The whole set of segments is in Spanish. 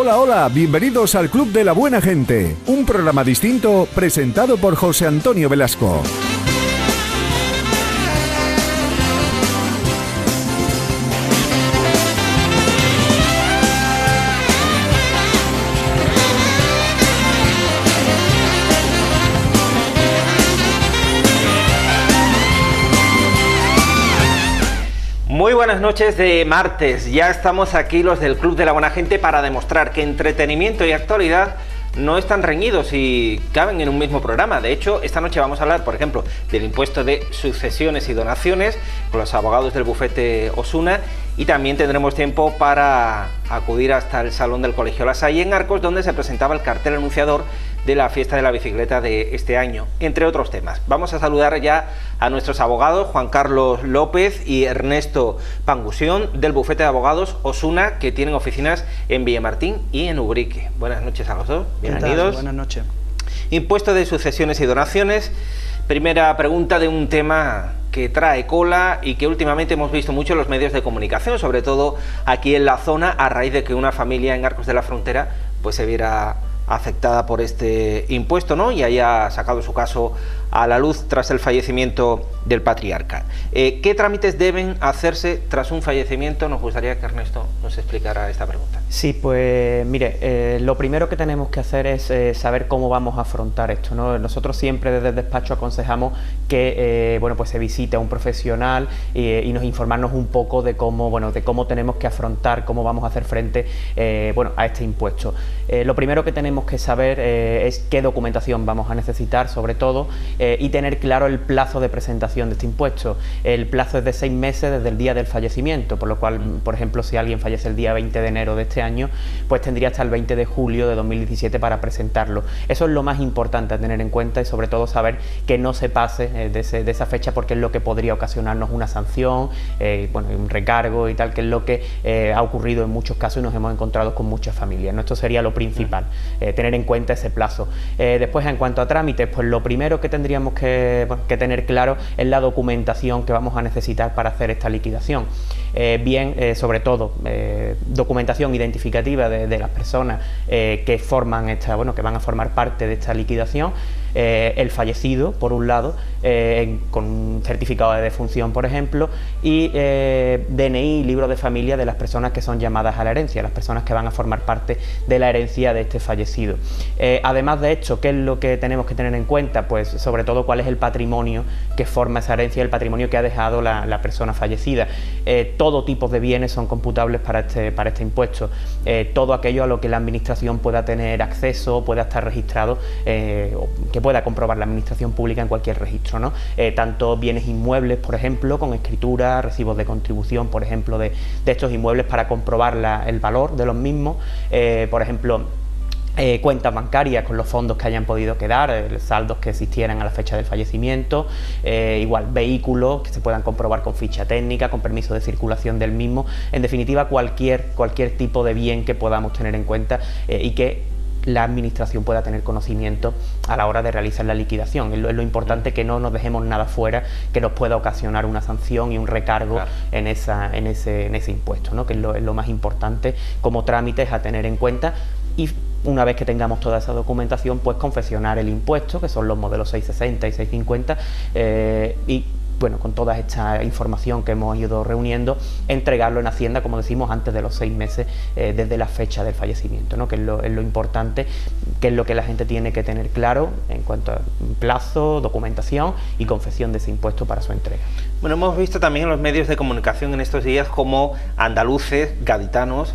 Hola, hola, bienvenidos al Club de la Buena Gente, un programa distinto presentado por José Antonio Velasco. Muy buenas noches de martes, ya estamos aquí los del Club de la Buena Gente para demostrar que entretenimiento y actualidad no están reñidos y caben en un mismo programa. De hecho, esta noche vamos a hablar, por ejemplo, del impuesto de sucesiones y donaciones con los abogados del bufete Osuna, y también tendremos tiempo para acudir hasta el Salón del Colegio La Salle en Arcos, donde se presentaba el cartel anunciador de la fiesta de la bicicleta de este año, entre otros temas. Vamos a saludar ya a nuestros abogados, Juan Carlos López y Ernesto Pangusión, del bufete de abogados Osuna, que tienen oficinas en Villamartín y en Ubrique. Buenas noches a los dos, bienvenidos. Buenas noches. Impuesto de sucesiones y donaciones. Primera pregunta de un tema que trae cola y que últimamente hemos visto mucho en los medios de comunicación, sobre todo aquí en la zona, a raíz de que una familia en Arcos de la Frontera pues se viera afectada por este impuesto, ¿no? Y haya sacado su caso a la luz tras el fallecimiento del patriarca. ¿Qué trámites deben hacerse tras un fallecimiento? Nos gustaría que Ernesto nos explicara esta pregunta. Sí, pues mire, lo primero que tenemos que hacer es saber cómo vamos a afrontar esto, ¿no? Nosotros siempre desde el despacho aconsejamos que bueno, pues se visite a un profesional y nos informarnos un poco de cómo, bueno, de cómo tenemos que afrontar, cómo vamos a hacer frente bueno, a este impuesto. Lo primero que tenemos que saber es qué documentación vamos a necesitar, sobre todo, y tener claro el plazo de presentación de este impuesto. El plazo es de 6 meses desde el día del fallecimiento, por lo cual, por ejemplo, si alguien fallece el día 20 de enero de este año, pues tendría hasta el 20 de julio de 2017 para presentarlo. Eso es lo más importante a tener en cuenta, y sobre todo saber que no se pase de esa fecha, porque es lo que podría ocasionarnos una sanción, bueno, un recargo y tal, que es lo que ha ocurrido en muchos casos y nos hemos encontrado con muchas familias, ¿no? Esto sería lo principal, tener en cuenta ese plazo. Después, en cuanto a trámites, pues lo primero que tendríamos que tener claro es la documentación que vamos a necesitar para hacer esta liquidación. Sobre todo, documentación identificativa de las personas que forman esta, bueno, que van a formar parte de esta liquidación. El fallecido, por un lado, con un certificado de defunción, por ejemplo, y DNI, libro de familia de las personas que son llamadas a la herencia, las personas que van a formar parte de la herencia de este fallecido. Además de esto, ¿qué es lo que tenemos que tener en cuenta? Pues sobre todo cuál es el patrimonio que forma esa herencia, el patrimonio que ha dejado la persona fallecida. Todo tipo de bienes son computables para este impuesto. Todo aquello a lo que la administración pueda tener acceso, pueda estar registrado, que pueda comprobar la administración pública en cualquier registro, ¿no? Tanto bienes inmuebles, por ejemplo, con escritura, recibos de contribución, por ejemplo, de estos inmuebles para comprobar el valor de los mismos, por ejemplo, cuentas bancarias con los fondos que hayan podido quedar, saldos que existieran a la fecha del fallecimiento, igual vehículos que se puedan comprobar con ficha técnica, con permiso de circulación del mismo, en definitiva cualquier tipo de bien que podamos tener en cuenta y que la administración pueda tener conocimiento a la hora de realizar la liquidación. Es lo importante, que no nos dejemos nada fuera que nos pueda ocasionar una sanción y un recargo, claro, en ese impuesto, ¿no? Que es lo más importante como trámites a tener en cuenta. Y una vez que tengamos toda esa documentación, pues confeccionar el impuesto, que son los modelos 660 y 650, y bueno, con toda esta información que hemos ido reuniendo, entregarlo en Hacienda, como decimos, antes de los 6 meses desde la fecha del fallecimiento, ¿no? Que es lo importante, que es lo que la gente tiene que tener claro en cuanto a plazo, documentación y confección de ese impuesto para su entrega. Bueno, hemos visto también en los medios de comunicación en estos días cómo andaluces, gaditanos,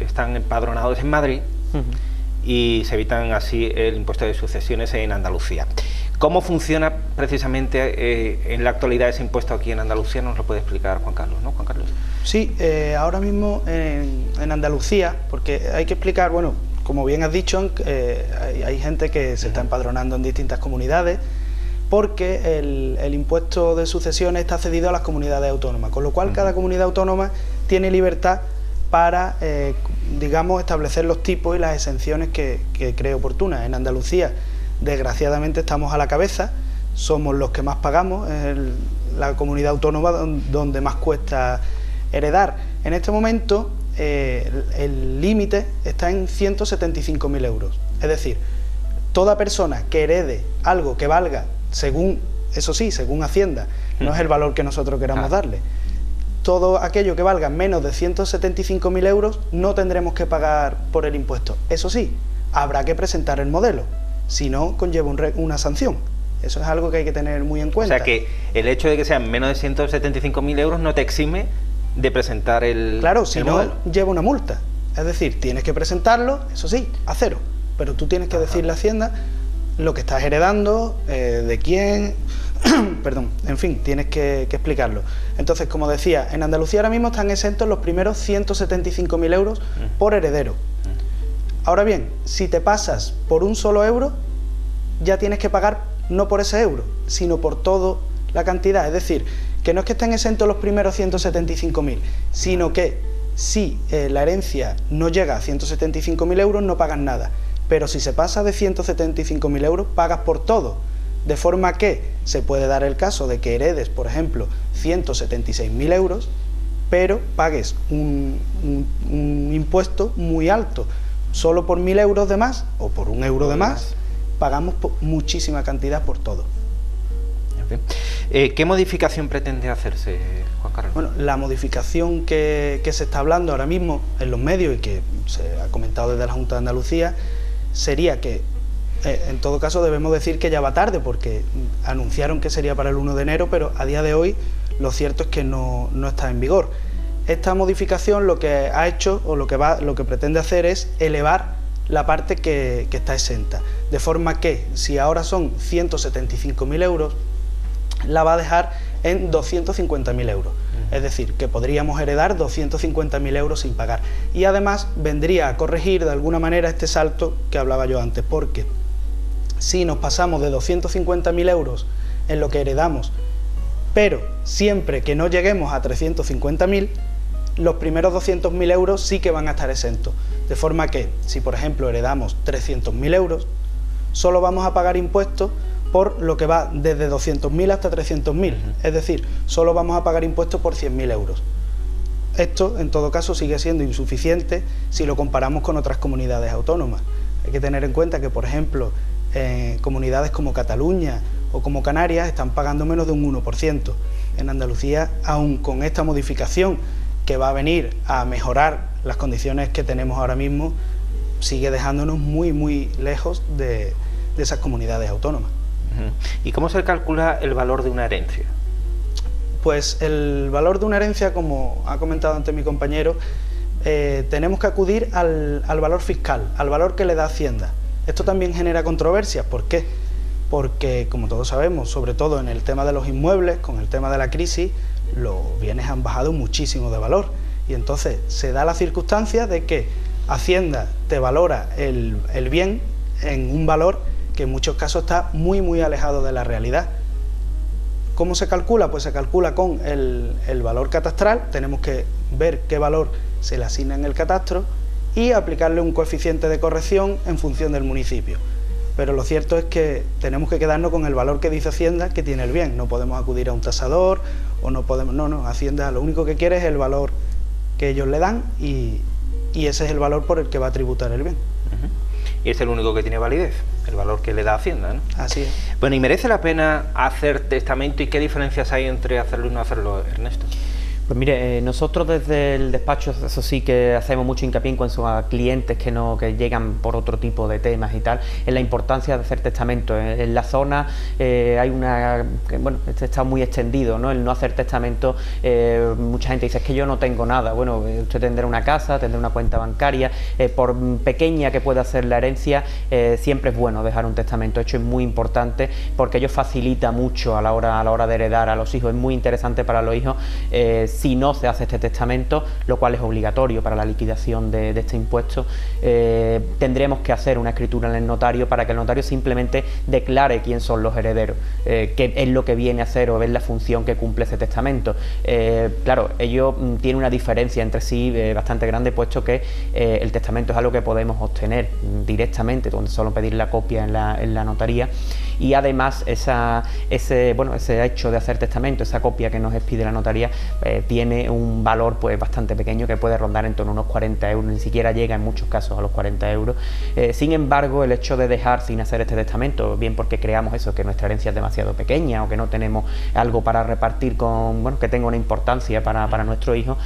están empadronados en Madrid y se evitan así el impuesto de sucesiones en Andalucía. ¿Cómo funciona precisamente en la actualidad ese impuesto aquí en Andalucía? Nos lo puede explicar Juan Carlos, ¿no, Juan Carlos? Sí, ahora mismo en Andalucía, porque hay que explicar, bueno, como bien has dicho, hay gente que se está empadronando en distintas comunidades, porque el impuesto de sucesiones está cedido a las comunidades autónomas, con lo cual cada comunidad autónoma tiene libertad para, digamos, establecer los tipos y las exenciones que cree oportunas. En Andalucía, desgraciadamente, estamos a la cabeza, somos los que más pagamos, es la comunidad autónoma donde más cuesta heredar. En este momento, el límite está en 175.000 euros. Es decir, toda persona que herede algo que valga, según, eso sí, según Hacienda, no es el valor que nosotros queramos darle, todo aquello que valga menos de 175.000 euros no tendremos que pagar por el impuesto. Eso sí, habrá que presentar el modelo, si no conlleva una sanción. Eso es algo que hay que tener muy en cuenta. O sea que el hecho de que sean menos de 175.000 euros no te exime de presentar el Claro, si no, modelo. lleva una multa. Es decir, tienes que presentarlo, eso sí, a cero. Pero tú tienes que decirle a Hacienda lo que estás heredando, de quién, perdón, en fin, tienes que explicarlo. Entonces, como decía, en Andalucía ahora mismo están exentos los primeros 175.000 euros por heredero. Ahora bien, si te pasas por un solo euro, ya tienes que pagar no por ese euro, sino por toda la cantidad. Es decir, que no es que estén exentos los primeros 175.000, sino que si la herencia no llega a 175.000 euros, no pagas nada. Pero si se pasa de 175.000 euros, pagas por todo. De forma que se puede dar el caso de que heredes, por ejemplo, 176.000 euros, pero pagues un impuesto muy alto. Solo por 1.000 euros de más, o por 1 euro de más, pagamos muchísima cantidad por todo. ¿Qué modificación pretende hacerse, Juan Carlos? Bueno, la modificación que se está hablando ahora mismo en los medios y que se ha comentado desde la Junta de Andalucía sería que, en todo caso, debemos decir que ya va tarde, porque anunciaron que sería para el 1 de enero, pero a día de hoy lo cierto es que no está en vigor. Esta modificación lo que ha hecho, o lo que pretende hacer, es elevar la parte que está exenta, de forma que si ahora son 175.000 euros, la va a dejar en 250.000 euros. Es decir, que podríamos heredar 250.000 euros sin pagar. Y además vendría a corregir de alguna manera este salto que hablaba yo antes, porque si nos pasamos de 250.000 euros en lo que heredamos, pero siempre que no lleguemos a 350.000, los primeros 200.000 euros sí que van a estar exentos. De forma que, si por ejemplo heredamos 300.000 euros, solo vamos a pagar impuestos por lo que va desde 200.000 hasta 300.000, es decir, solo vamos a pagar impuestos por 100.000 euros. Esto, en todo caso, sigue siendo insuficiente si lo comparamos con otras comunidades autónomas. Hay que tener en cuenta que, por ejemplo, comunidades como Cataluña o como Canarias están pagando menos de un 1%. En Andalucía, aún con esta modificación que va a venir a mejorar las condiciones que tenemos ahora mismo, sigue dejándonos muy, muy lejos de esas comunidades autónomas. ¿Y cómo se calcula el valor de una herencia? Pues el valor de una herencia, como ha comentado antes mi compañero, tenemos que acudir al valor fiscal, al valor que le da Hacienda. Esto también genera controversias. ¿Por qué? Porque, como todos sabemos, sobre todo en el tema de los inmuebles, con el tema de la crisis, los bienes han bajado muchísimo de valor. Y entonces se da la circunstancia de que Hacienda te valora el bien en un valor que en muchos casos está muy, muy alejado de la realidad. ¿Cómo se calcula? Pues se calcula con el valor catastral. Tenemos que ver qué valor se le asigna en el catastro y aplicarle un coeficiente de corrección en función del municipio. Pero lo cierto es que tenemos que quedarnos con el valor que dice Hacienda que tiene el bien. No podemos acudir a un tasador o no podemos... No, Hacienda lo único que quiere es el valor que ellos le dan y ese es el valor por el que va a tributar el bien. Y es el único que tiene validez, el valor que le da Hacienda, ¿no? Así es. Bueno, ¿y merece la pena hacer testamento y qué diferencias hay entre hacerlo y no hacerlo, Ernesto? Pues mire, nosotros desde el despacho, eso sí que hacemos mucho hincapié en cuanto a clientes que llegan por otro tipo de temas y tal, en la importancia de hacer testamento. En la zona hay está muy extendido, ¿no? El no hacer testamento, mucha gente dice, es que yo no tengo nada. Bueno, usted tendrá una casa, tendrá una cuenta bancaria, por pequeña que pueda ser la herencia, siempre es bueno dejar un testamento. De hecho, es muy importante porque ello facilita mucho a la hora de heredar a los hijos. Es muy interesante para los hijos si no se hace este testamento, lo cual es obligatorio para la liquidación de este impuesto. Tendremos que hacer una escritura en el notario para que el notario simplemente declare quién son los herederos, qué es lo que viene a hacer o es la función que cumple ese testamento. Claro, ello tiene una diferencia entre sí bastante grande, puesto que el testamento es algo que podemos obtener directamente, donde solo pedir la copia en la notaría, y además ese hecho de hacer testamento, esa copia que nos expide la notaría, tiene un valor pues bastante pequeño, que puede rondar en torno a unos 40 euros, ni siquiera llega en muchos casos a los 40 euros. Sin embargo, el hecho de dejar sin hacer este testamento, bien porque creamos eso, que nuestra herencia es demasiado pequeña o que no tenemos algo para repartir que tenga una importancia para nuestro hijo,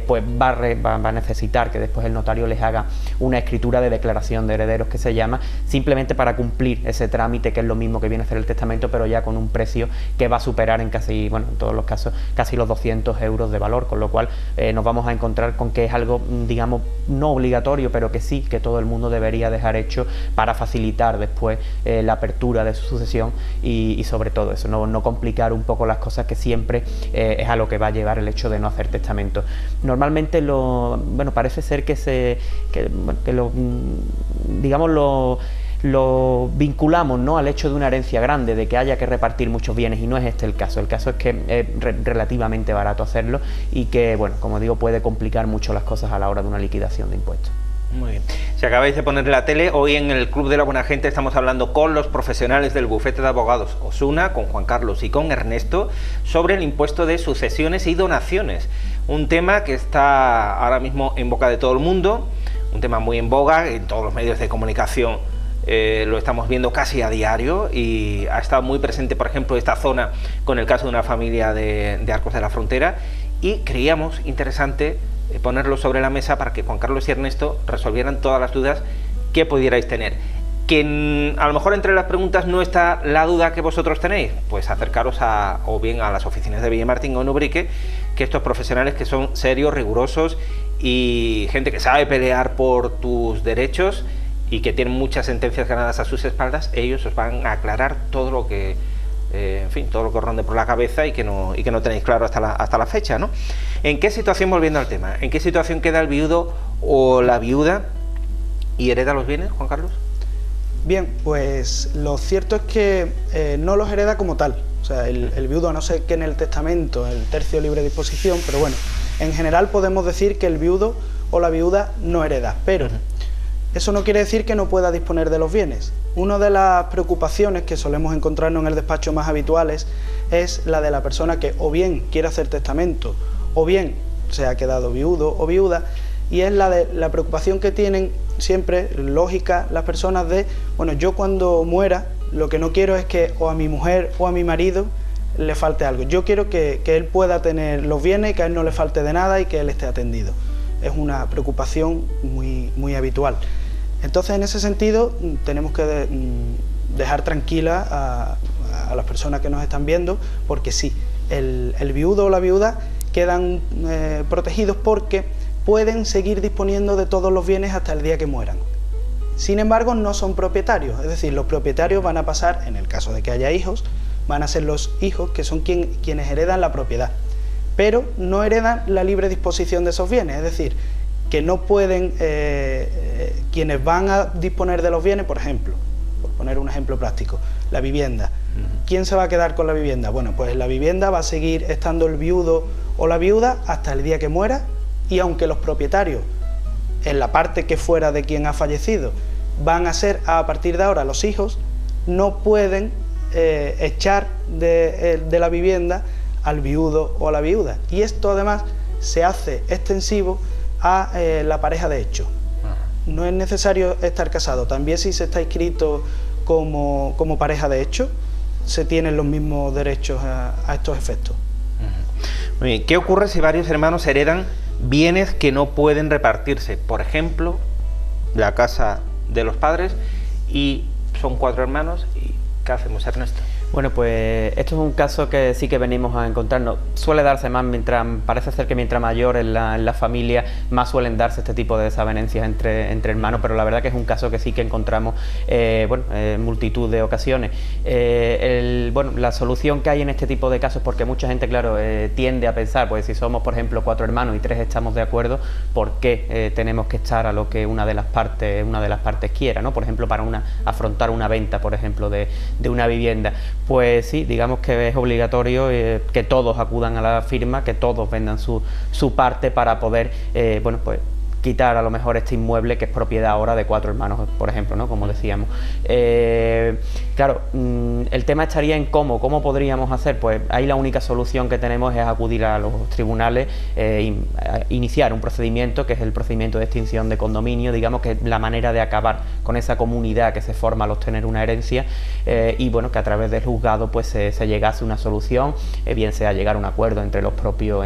pues va a necesitar que después el notario les haga una escritura de declaración de herederos, que se llama, simplemente para cumplir ese trámite, que es lo mismo que viene a hacer el testamento, pero ya con un precio que va a superar en casi, en todos los casos, casi los 200 euros de valor, con lo cual nos vamos a encontrar con que es algo, digamos, no obligatorio, pero que sí, que todo el mundo debería dejar hecho para facilitar después la apertura de su sucesión y sobre todo eso, no complicar un poco las cosas, que siempre es a lo que va a llevar el hecho de no hacer testamento. Normalmente parece ser lo vinculamos, ¿no?, al hecho de una herencia grande, de que haya que repartir muchos bienes, y no es este el caso. El caso es que es relativamente barato hacerlo y que, como digo, puede complicar mucho las cosas a la hora de una liquidación de impuestos. Muy bien. Si acabáis de poner la tele, hoy en el Club de la Buena Gente estamos hablando con los profesionales del bufete de abogados Osuna, con Juan Carlos y con Ernesto, sobre el impuesto de sucesiones y donaciones. Un tema que está ahora mismo en boca de todo el mundo, un tema muy en boga en todos los medios de comunicación. Lo estamos viendo casi a diario y ha estado muy presente, por ejemplo, esta zona con el caso de una familia de Arcos de la Frontera, y creíamos interesante ponerlo sobre la mesa para que Juan Carlos y Ernesto resolvieran todas las dudas que pudierais tener. Que a lo mejor entre las preguntas no está la duda que vosotros tenéis, pues acercaros o bien a las oficinas de Villamartín o en Ubrique, que estos profesionales que son serios, rigurosos y gente que sabe pelear por tus derechos y que tienen muchas sentencias ganadas a sus espaldas, ellos os van a aclarar todo lo que todo lo que os ronde por la cabeza y que no tenéis claro hasta la fecha, ¿no? ¿En qué situación, volviendo al tema, en qué situación queda el viudo o la viuda y hereda los bienes, Juan Carlos? Bien, pues lo cierto es que no los hereda como tal. O sea, el viudo, a no ser que en el testamento, el tercio libre disposición, pero bueno, en general podemos decir que el viudo o la viuda no hereda, pero eso no quiere decir que no pueda disponer de los bienes. Una de las preocupaciones que solemos encontrarnos en el despacho más habituales es la de la persona que o bien quiere hacer testamento o bien se ha quedado viudo o viuda, y es la preocupación que tienen siempre, lógica, las personas de, yo cuando muera lo que no quiero es que o a mi mujer o a mi marido le falte algo. Yo quiero que él pueda tener los bienes y que a él no le falte de nada y que él esté atendido. Es una preocupación muy, muy habitual. Entonces, en ese sentido, tenemos que dejar tranquila a las personas que nos están viendo, porque sí, el viudo o la viuda quedan protegidos porque pueden seguir disponiendo de todos los bienes hasta el día que mueran. Sin embargo, no son propietarios, es decir, los propietarios van a pasar, en el caso de que haya hijos, van a ser los hijos que son quienes heredan la propiedad, pero no heredan la libre disposición de esos bienes, es decir, que no pueden, quienes van a disponer de los bienes, por ejemplo, por poner un ejemplo práctico, la vivienda. ¿Quién se va a quedar con la vivienda? Bueno, pues la vivienda va a seguir estando el viudo o la viuda hasta el día que muera, y aunque los propietarios, en la parte que fuera de quien ha fallecido, van a ser a partir de ahora los hijos, no pueden echar de la vivienda al viudo o a la viuda. Y esto además se hace extensivo a la pareja de hecho. No es necesario estar casado, también si se está inscrito como pareja de hecho, se tienen los mismos derechos a estos efectos. Muy bien. ¿Qué ocurre si varios hermanos heredan bienes que no pueden repartirse? Por ejemplo, la casa de los padres, y son 4 hermanos, ¿y qué hacemos, Ernesto? Bueno, pues esto es un caso que sí que venimos a encontrarnos. Suele darse más, parece ser que mientras mayor en la familia, más suelen darse este tipo de desavenencias entre hermanos, pero la verdad que es un caso que sí que encontramos en multitud de ocasiones. La solución que hay en este tipo de casos, porque mucha gente, claro, tiende a pensar, pues si somos, por ejemplo, 4 hermanos y 3 estamos de acuerdo, ¿por qué tenemos que estar a lo que una de las partes quiera, ¿no? Por ejemplo, para afrontar una venta, por ejemplo, de una vivienda. Pues sí, digamos que es obligatorio que todos acudan a la firma, que todos vendan su parte para poder, quitar a lo mejor este inmueble que es propiedad ahora de 4 hermanos, por ejemplo, ¿no? Como decíamos. Claro, el tema estaría en cómo podríamos hacer. Pues ahí la única solución que tenemos es acudir a los tribunales, iniciar un procedimiento que es el procedimiento de extinción de condominio, digamos que es la manera de acabar con esa comunidad que se forma al obtener una herencia, y bueno, que a través del juzgado pues se llegase a una solución, bien sea llegar a un acuerdo entre los propios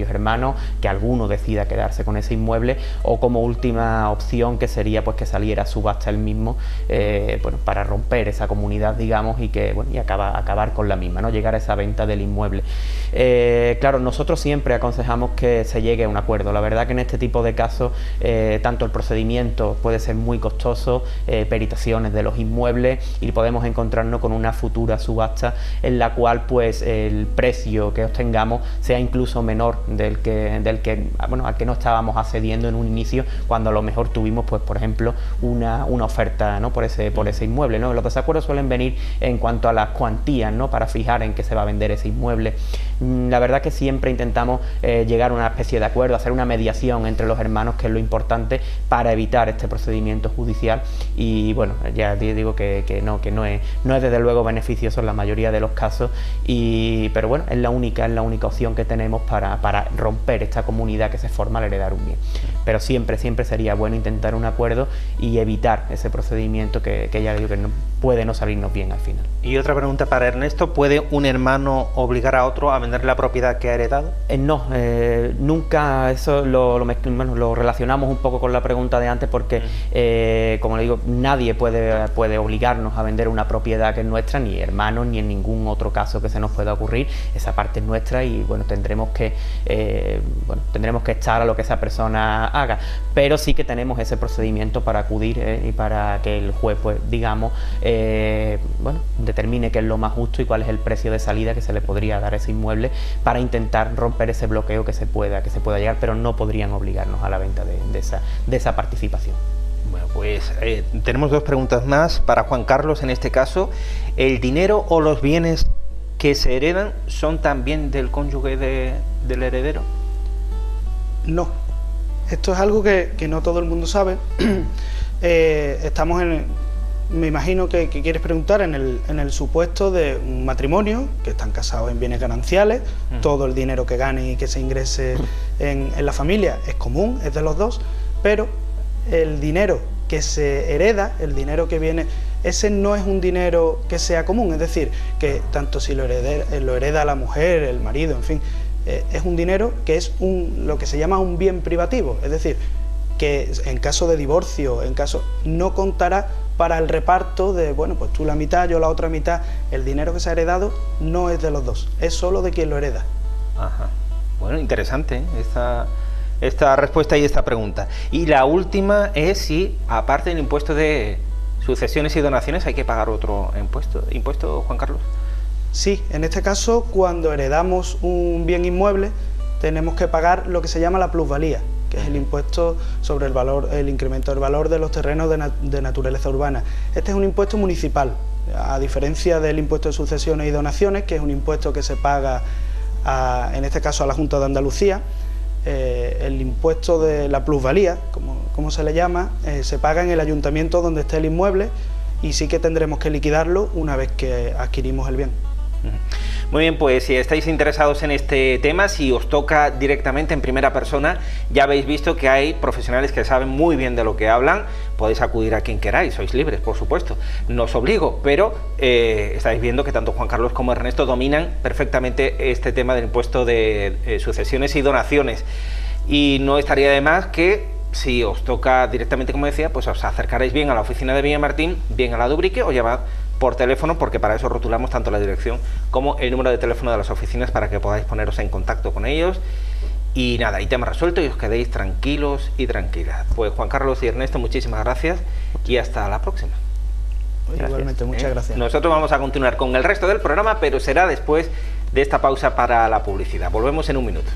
hermanos, que alguno decida quedarse con ese inmueble, o como última opción que sería pues que saliera a subasta el mismo, bueno, para romper esa comunidad, digamos, y que bueno, y acabar con la misma, ¿no? Llegar a esa venta del inmueble. Claro, nosotros siempre aconsejamos que se llegue a un acuerdo. La verdad que en este tipo de casos tanto el procedimiento puede ser muy costoso, peritaciones de los inmuebles, y podemos encontrarnos con una futura subasta en la cual pues el precio que obtengamos sea incluso menor del que bueno, al que no estábamos accediendo en un inicio, cuando a lo mejor tuvimos pues por ejemplo una oferta, ¿no? por ese inmueble, ¿no? Los desacuerdos suelen venir en cuanto a las cuantías, ¿no? Para fijar en qué se va a vender ese inmueble. La verdad que siempre intentamos llegar a una especie de acuerdo, hacer una mediación entre los hermanos, que es lo importante para evitar este procedimiento judicial. Y bueno, ya digo que no es desde luego beneficioso en la mayoría de los casos, pero bueno, es la única opción que tenemos para romper esta comunidad que se forma al heredar un bien. Pero siempre sería bueno intentar un acuerdo y evitar ese procedimiento que ya digo que puede no salirnos bien al final. Y otra pregunta para Ernesto: ¿puede un hermano obligar a otro a vender la propiedad que ha heredado? No, nunca. Eso lo relacionamos un poco con la pregunta de antes, porque como le digo, nadie puede obligarnos a vender una propiedad que es nuestra, ni hermanos, ni en ningún otro caso que se nos pueda ocurrir. Esa parte es nuestra y bueno, tendremos que echar a lo que esa persona haga, pero sí que tenemos ese procedimiento para acudir y para que el juez, pues digamos, bueno, determine qué es lo más justo y cuál es el precio de salida que se le podría dar a ese inmueble, para intentar romper ese bloqueo que se pueda llegar, pero no podrían obligarnos a la venta de esa participación. Bueno, pues tenemos 2 preguntas más para Juan Carlos. En este caso, ¿el dinero o los bienes que se heredan son también del cónyuge del heredero? No, esto es algo que no todo el mundo sabe. Estamos me imagino que quieres preguntar en el supuesto de un matrimonio que están casados en bienes gananciales. Todo el dinero que gane y que se ingrese en la familia es común, es de los dos, pero el dinero que se hereda, el dinero que viene, ese no es un dinero que sea común. Es decir, que tanto si lo hereda la mujer, el marido, en fin, es un dinero que es lo que se llama un bien privativo. Es decir, que en caso de divorcio, no contará para el reparto de, bueno, pues tú la mitad, yo la otra mitad. El dinero que se ha heredado no es de los dos, es solo de quien lo hereda. Ajá. Bueno, interesante, ¿eh? Esta respuesta y esta pregunta. Y la última es si, aparte del impuesto de sucesiones y donaciones, hay que pagar otro impuesto, Juan Carlos. Sí, en este caso, cuando heredamos un bien inmueble, tenemos que pagar lo que se llama la plusvalía, que es el impuesto sobre el incremento del valor de los terrenos de naturaleza urbana. Este es un impuesto municipal, a diferencia del impuesto de sucesiones y donaciones, que es un impuesto que se paga, en este caso, a la Junta de Andalucía. El impuesto de la plusvalía, como se le llama, se paga en el ayuntamiento donde esté el inmueble, y sí que tendremos que liquidarlo una vez que adquirimos el bien. Muy bien, pues si estáis interesados en este tema, si os toca directamente en primera persona, ya habéis visto que hay profesionales que saben muy bien de lo que hablan. Podéis acudir a quien queráis, sois libres, por supuesto, no os obligo, pero estáis viendo que tanto Juan Carlos como Ernesto dominan perfectamente este tema del impuesto de sucesiones y donaciones, y no estaría de más que, si os toca directamente, como decía, pues os acercaréis bien a la oficina de Villamartín, bien a la de Ubrique, o llamad por teléfono, porque para eso rotulamos tanto la dirección como el número de teléfono de las oficinas, para que podáis poneros en contacto con ellos. Y nada, y tema resuelto, y os quedéis tranquilos y tranquilas. Pues Juan Carlos y Ernesto, muchísimas gracias y hasta la próxima. Igualmente, muchas gracias. Nosotros vamos a continuar con el resto del programa, pero será después de esta pausa para la publicidad. Volvemos en un minuto.